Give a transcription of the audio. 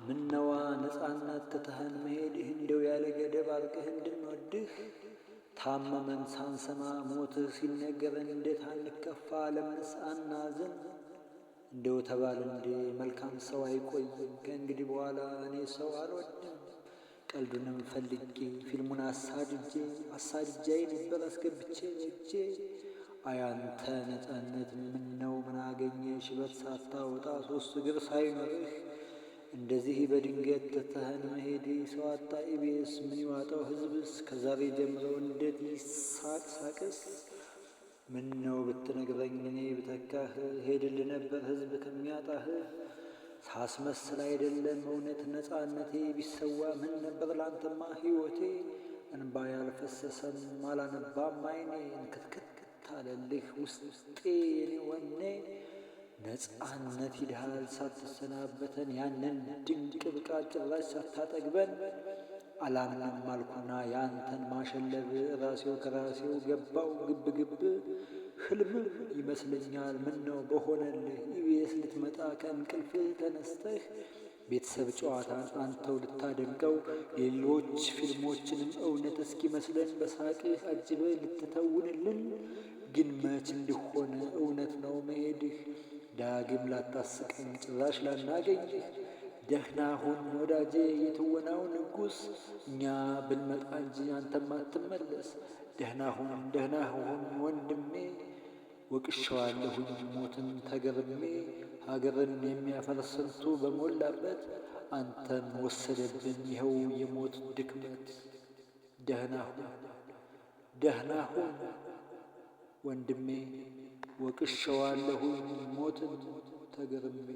ምነዋ ነፃነት ትተኸን መሄድህ እንደው ያለ ገደብ አርቀህ እንድንወድህ ታመመን ሳንሰማ ሞትህ ሲነገረን እንዴት አንከፋ ለምንስ አናዝን? እንደው ተባል እንዴ መልካም ሰው አይቆይም ከእንግዲህ በኋላ እኔ ሰው አልወድም። ቀልዱንም ፈልጌ ፊልሙን አሳድጄ ነበር አስገብቼ በእጄ። አያንተ ነፃነት ምነው ምን አገኘ ሽበት ሳታወጣ ሶስት እግር ሳይኖርህ እንደዚህ በድንገት ትተኸን መሄድ ሰው አጣ ኢቢኤስ ምን ይዋጠው ሕዝብስ ከዛሬ ጀምሮ እንዴት ይሳቅስ? ምነው ብትነግረኝ እኔ ብተካህ ሄድልህ ነበር ሕዝብ ከሚያጣህ። ሳስመስል አይደለም እውነት ነፃነቴ ቢሰዋ ምን ነበር ላንተማ ሕይወቴ። እንባ ያልፈሰሰም አላነባም አይኔ እንክትክት አለልህ ውስጤ የኔ ወኔ። ነፃነት ሂድሃል ሳትሰናበተን ያንን ድንቅ ብቃት ጭራሽ ሳታጠግበን። አላምንም አልኩና ያንተን ማሸለብ ራሴው ከራሴው ገባው ግብ ሕልምም ይመስለኛል ምነው በሆነልህ ኢቢኤስ ልትመጣ ከእንቅልፍህ ተነስተህ። ቤተሰብ ጨዋታን አንተው ልታደምቀው ሌሎች ፊልሞችንም እውነት እስኪመስለን በሳቅህ አጅበህ ልትተውንልን። ግን መች እንዲሆን እውነት ነው መሄድህ ዳግም ላታስቀኝ ጭራሽ ላናገኝህ። ደህና ሁን ወዳጄ የትወናው ንጉሥ እኛ ብንመጣ እንጂ አንተም አትመለስ። ደህና ሁን ወንድሜ ወቅሼዋለሁኝ ሞትን ተገርሜ። ሀገርን የሚያፈርስ ስንቱ በሞላበት አንተን ወሰደብን ይኸው የሞት ድክመት። ደህና ሁን ወንድሜ ወቅሼዋለሁኝ ሞትን ተገርሜ።